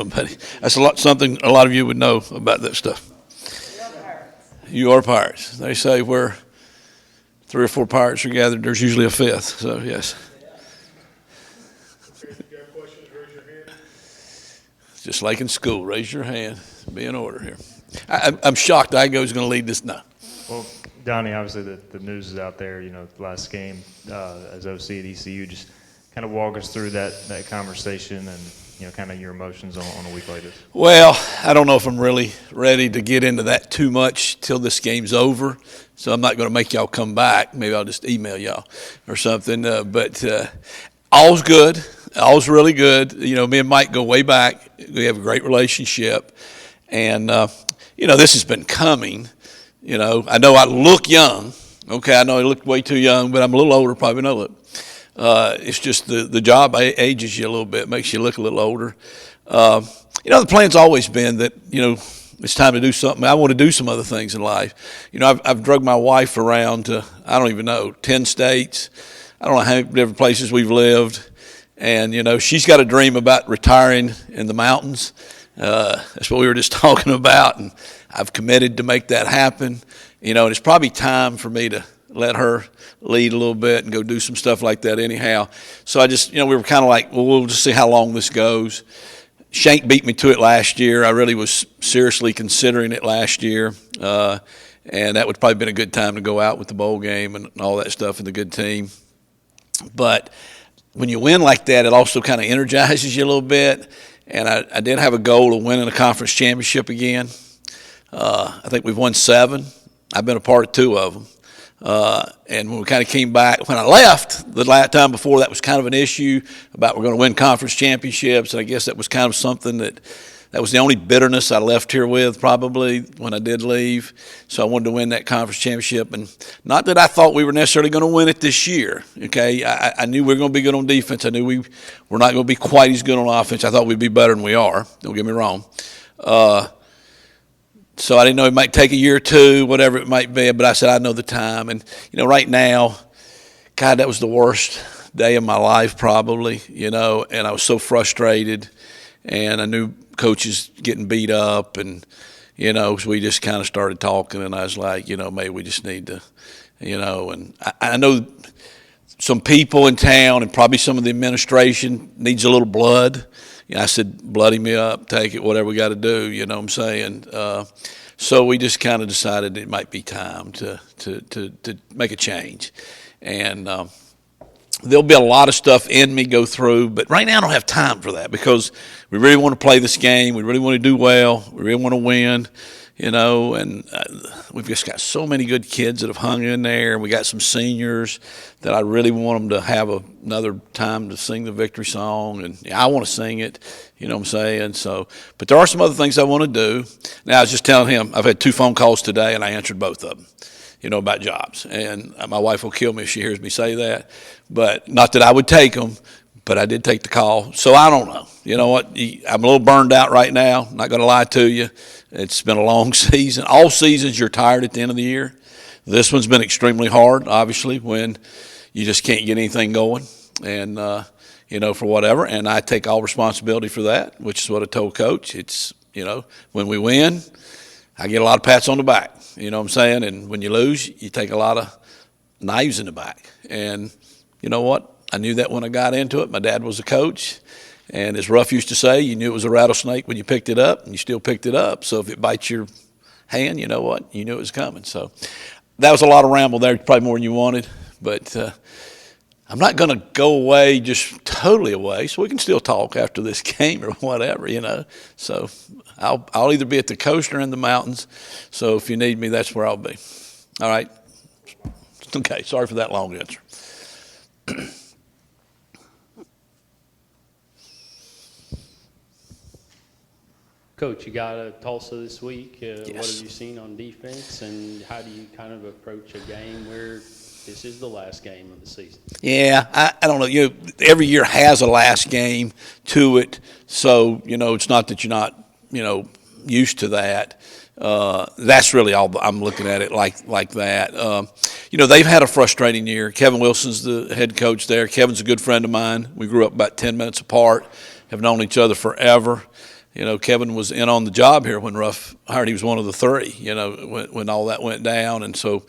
But that's something a lot of you would know about that stuff. You are pirates. They say where 3 or 4 pirates are gathered, there's usually a 5th. So yes. Just like in school, raise your hand. Be in order here. I'm shocked Igo's going to lead this now. Well, Donnie, obviously the news is out there. Last game as OC at ECU. Just kind of walk us through that conversation and kind of your emotions on a week like this. Well, I don't know if I'm really ready to get into that too much till this game's over. So I'm not going to make y'all come back. Maybe I'll just email y'all or something. But all's good. All's really good. Me and Mike go way back. We have a great relationship. And, this has been coming. I know I look young. Okay, I know I look way too young, but I'm a little older, probably know it. It's just the job ages you a little bit, makes you look a little older. The plan's always been that, it's time to do something. I want to do some other things in life. I've drugged my wife around to, I don't even know, 10 states. I don't know how many different places we've lived. And, she's got a dream about retiring in the mountains. That's what we were just talking about. And I've committed to make that happen. And it's probably time for me to let her lead a little bit and go do some stuff like that anyhow. So I just, we were kind of like, well, we'll just see how long this goes. Shank beat me to it last year. I really was seriously considering it last year. And that would probably been a good time to go out with the bowl game and all that stuff and the good team. But when you win like that, it also kind of energizes you a little bit. And I did have a goal of winning a conference championship again. I think we've won 7. I've been a part of 2 of them. And when we kind of came back, when I left the last time before, that was kind of an issue about we're going to win conference championships. And I guess that was kind of something that was the only bitterness I left here with probably when I did leave. So I wanted to win that conference championship. And not that I thought we were necessarily going to win it this year. Okay, I knew we were going to be good on defense. I knew we were not going to be quite as good on offense. I thought we'd be better than we are. Don't get me wrong. So I didn't know it might take a year or 2, whatever it might be, but I said I know the time. And, right now, God, that was the worst day of my life probably, and I was so frustrated. And I knew coaches getting beat up and, so we just kind of started talking and I was like, maybe we just need to, and I know some people in town and probably some of the administration needs a little blood. I said, bloody me up, take it, whatever we got to do, you know what I'm saying? So we just kind of decided it might be time to make a change. And there'll be a lot of stuff in me go through, but right now I don't have time for that because we really want to play this game. We really want to do well. We really want to win. And we've just got so many good kids that have hung in there. We got some seniors that I really want them to have another time to sing the victory song, and I want to sing it, you know what I'm saying? So, but there are some other things I want to do. Now, I was just telling him, I've had 2 phone calls today, and I answered both of them, about jobs. And my wife will kill me if she hears me say that, but not that I would take them, but I did take the call. So I don't know. You know what? I'm a little burned out right now. I'm not going to lie to you. It's been a long season. All seasons you're tired at the end of the year. This one's been extremely hard, obviously, when you just can't get anything going and, for whatever. And I take all responsibility for that, which is what I told Coach. It's, when we win, I get a lot of pats on the back, you know what I'm saying? And when you lose, you take a lot of knives in the back. And you know what? I knew that when I got into it. My dad was a coach. And as Ruff used to say, you knew it was a rattlesnake when you picked it up, and you still picked it up. So if it bites your hand, you know what? You knew it was coming. So that was a lot of ramble there, probably more than you wanted. But I'm not going to go away, just totally away, so we can still talk after this game or whatever, So I'll either be at the coast or in the mountains. So if you need me, that's where I'll be. All right? Okay, sorry for that long answer. Coach, you got a Tulsa this week. Yes. What have you seen on defense, and how do you kind of approach a game where this is the last game of the season? Yeah, I don't know. Every year has a last game to it, so it's not that you're not used to that. That's really all. I'm looking at it like that. They've had a frustrating year. Kevin Wilson's the head coach there. Kevin's a good friend of mine. We grew up about 10 minutes apart, have known each other forever. Kevin was in on the job here when Ruff hired. He was one of the three, when all that went down. And so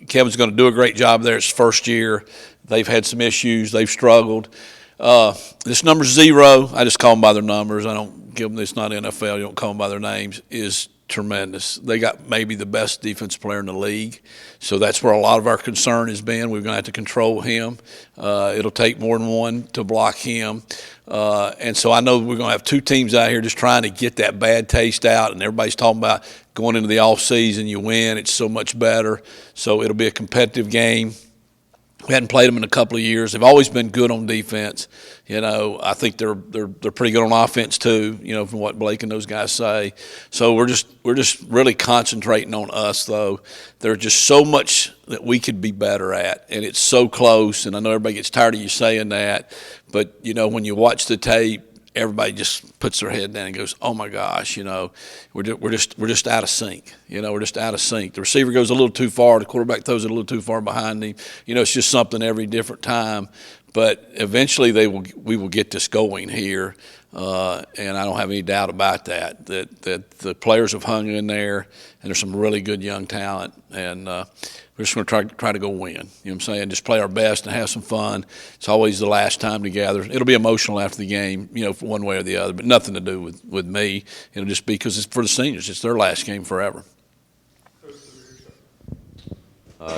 Kevin's going to do a great job there. It's first year. They've had some issues. They've struggled. This number 0, I just call them by their numbers. I don't give them, it's not NFL. You don't call them by their names, is tremendous. They got maybe the best defensive player in the league. So that's where a lot of our concern has been. We're going to have to control him. It'll take more than one to block him. And so I know we're going to have two teams out here just trying to get that bad taste out. And everybody's talking about going into the off season, you win, it's so much better. So it'll be a competitive game. We hadn't played them in a couple of years. They've always been good on defense. I think they're pretty good on offense too. From what Blake and those guys say. So we're just really concentrating on us though. There's just so much that we could be better at, and it's so close. And I know everybody gets tired of you saying that, but when you watch the tape, everybody just puts their head down and goes, "Oh my gosh, we're just out of sync. We're just out of sync. The receiver goes a little too far, the quarterback throws it a little too far behind him. It's just something every different time. But eventually we will get this going here, and I don't have any doubt about that. That the players have hung in there, and there's some really good young talent, and we're just going to try to go win. You know what I'm saying? Just play our best and have some fun. It's always the last time together. It'll be emotional after the game, for one way or the other, but nothing to do with me. It'll just be because it's for the seniors. It's their last game forever.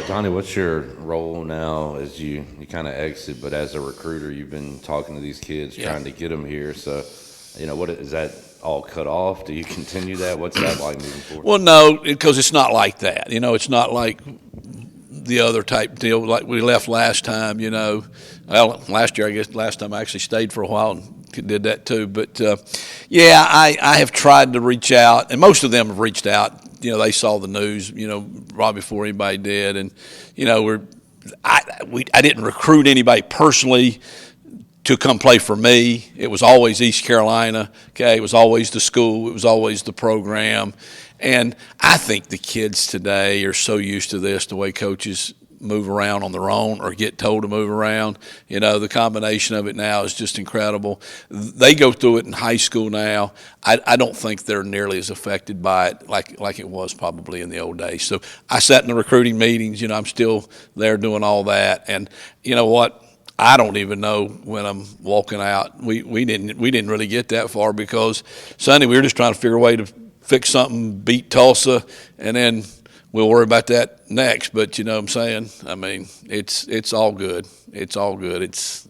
Donnie, what's your role now as you kind of exit, but as a recruiter, you've been talking to these kids, trying to get them here. So, what is that all cut off? Do you continue that? What's that like moving forward? Well, no, because it's not like that. It's not like the other type deal like we left last time, Well, last year, I guess last time I actually stayed for a while and did that too. But, I have tried to reach out, and most of them have reached out. They saw the news, right before anybody did. And, I didn't recruit anybody personally to come play for me. It was always East Carolina, okay? It was always the school. It was always the program. And I think the kids today are so used to this, the way coaches move around on their own or get told to move around. The combination of it now is just incredible. They go through it in high school now. I don't think they're nearly as affected by it like it was probably in the old days. So I sat in the recruiting meetings. I'm still there doing all that. And you know what? I don't even know when I'm walking out. We didn't really get that far because Sunday we were just trying to figure a way to fix something, beat Tulsa, and then we'll worry about that next. But you know what I'm saying? I mean, it's all good. It's all good. It's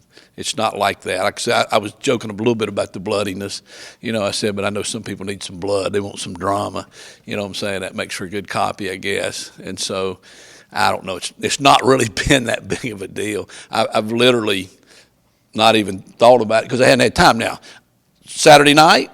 not like that. Like I said, I was joking a little bit about the bloodiness. I said, but I know some people need some blood. They want some drama. You know what I'm saying? That makes for a good copy, I guess. And so I don't know. It's not really been that big of a deal. I've literally not even thought about it because I hadn't had time. Now, Saturday night,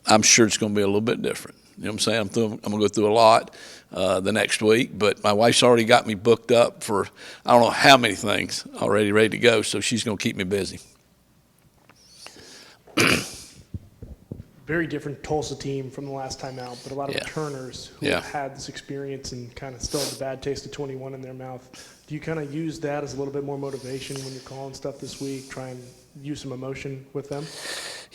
I'm sure it's going to be a little bit different. You know what I'm saying? I'm going to go through a lot the next week, but my wife's already got me booked up for I don't know how many things already ready to go, so she's going to keep me busy. Very different Tulsa team from the last time out, but a lot of returners who have had this experience and kind of still have the bad taste of 21 in their mouth. Do you kind of use that as a little bit more motivation when you're calling stuff this week, try and use some emotion with them?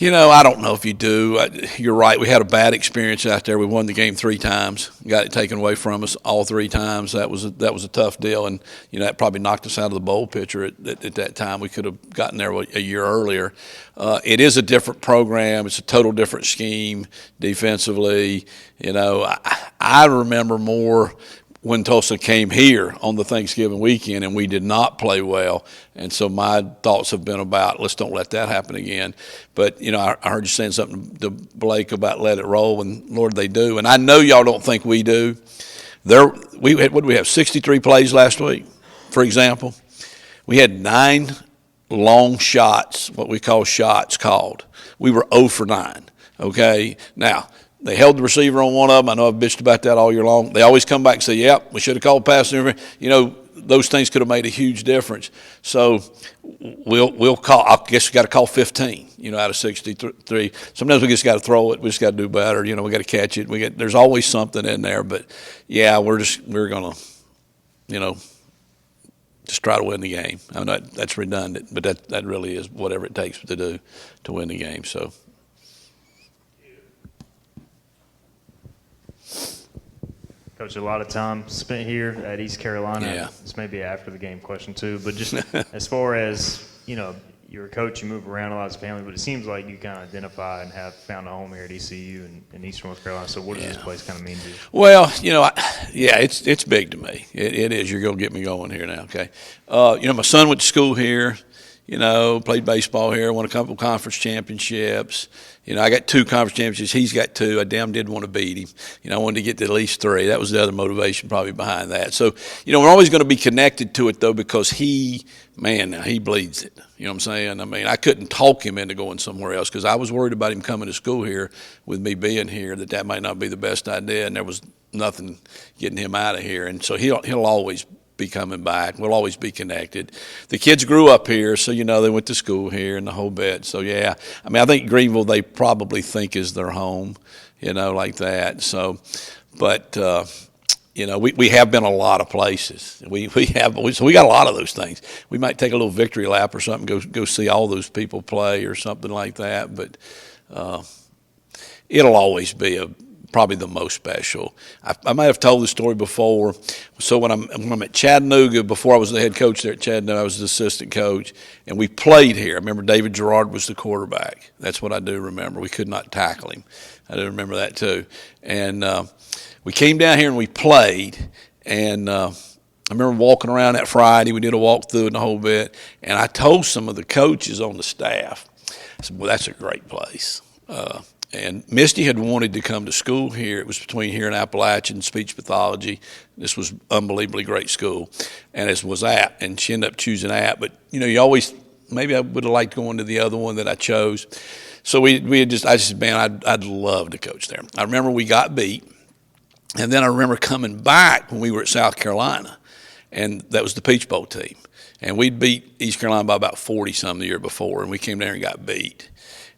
I don't know if you do. You're right. We had a bad experience out there. We won the game 3 times, got it taken away from us all 3 times. That was a tough deal, and that probably knocked us out of the bowl picture at that time. We could have gotten there a year earlier. It is a different program. It's a total different scheme defensively. I remember more when Tulsa came here on the Thanksgiving weekend and we did not play well. And so my thoughts have been about, let's don't let that happen again. But, I heard you saying something to Blake about let it roll, and Lord, they do. And I know y'all don't think we do. What did we have, 63 plays last week, for example? We had 9 long shots, what we call shots called. We were 0 for 9, okay? Now, they held the receiver on one of them. I know I've bitched about that all year long. They always come back and say, yep, we should have called pass interference. Those things could have made a huge difference. So we'll call, I guess we got to call 15, out of 63. Sometimes we just got to throw it. We just got to do better. We got to catch it. There's always something in there. But, yeah, we're going to, just try to win the game. I know that's redundant, but that really is whatever it takes to do to win the game. So. Coach, a lot of time spent here at East Carolina. Yeah. This may be after the game question too, but just as far as, you know, you're a coach, you move around a lot as a family, but it seems like you kind of identify and have found a home here at ECU in Eastern North Carolina. So what does this place kind of mean to you? Well, you know, it's big to me. It is. You're going to get me going here now, okay? You know, my son went to school here, you know, played baseball here, won a couple of conference championships. You know, I got 2 conference championships. He's got 2. I damn did want to beat him. You know, I wanted to get to at least 3. That was the other motivation probably behind that. So, you know, we're always going to be connected to it, though, because he bleeds it. You know what I'm saying? I mean, I couldn't talk him into going somewhere else because I was worried about him coming to school here with me being here, that might not be the best idea, and there was nothing getting him out of here. And so he'll always be coming back. We'll always be connected. The kids grew up here, so, you know, they went to school here and the whole bit. So, yeah, I mean, I think Greenville they probably think is their home, you know, like that. So, but, you know, we have been a lot of places. So we got a lot of those things. We might take a little victory lap or something, go see all those people play or something like that. But it'll always be probably the most special. I might have told this story before. So when I'm at Chattanooga, before I was the head coach there at Chattanooga, I was the assistant coach, and we played here. I remember David Gerard was the quarterback. That's what I do remember. We could not tackle him. I do remember that too. And we came down here and we played, and I remember walking around that Friday. We did a walkthrough and the whole bit, and I told some of the coaches on the staff, I said, well, that's a great place. And Misty had wanted to come to school here. It was between here and Appalachian, speech pathology. This was unbelievably great school, and as was App, and she ended up choosing App. But, you know, you always, maybe I would have liked going to the other one that I chose. So I just said, man, I'd love to coach there. I remember we got beat, and then I remember coming back when we were at South Carolina, and that was the Peach Bowl team. And we'd beat East Carolina by about 40-some the year before, and we came there and got beat.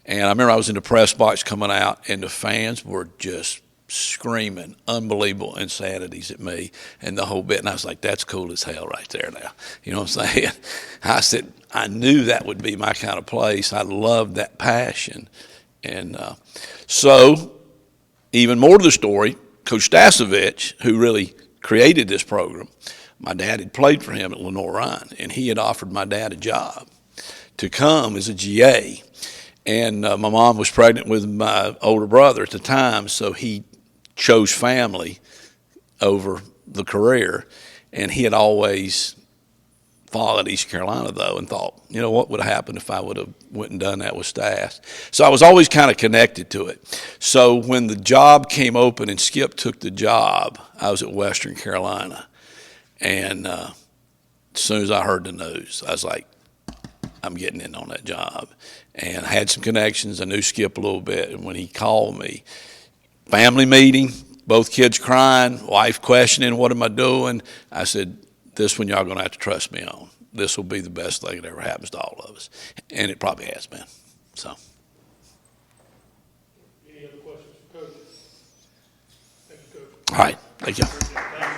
And I remember I was in the press box coming out, and the fans were just screaming unbelievable insanities at me and the whole bit. And I was like, that's cool as hell right there now. You know what I'm saying? I said, I knew that would be my kind of place. I loved that passion. And so even more to the story, Coach Stasovich, who really created this program, my dad had played for him at Lenoir-Rhyne, and he had offered my dad a job to come as a GA. And my mom was pregnant with my older brother at the time, so he chose family over the career. And he had always followed East Carolina, though, and thought, you know, what would have happened if I would have went and done that with Stas? So I was always kind of connected to it. So when the job came open and Skip took the job, I was at Western Carolina. And as soon as I heard the news, I was like, I'm getting in on that job. And I had some connections. I knew Skip a little bit. And when he called me, family meeting, both kids crying, wife questioning, what am I doing? I said, this one y'all going to have to trust me on. This will be the best thing that ever happens to all of us. And it probably has been. So. Any other questions for Coach? Thank you, Coach. All right. Thank you.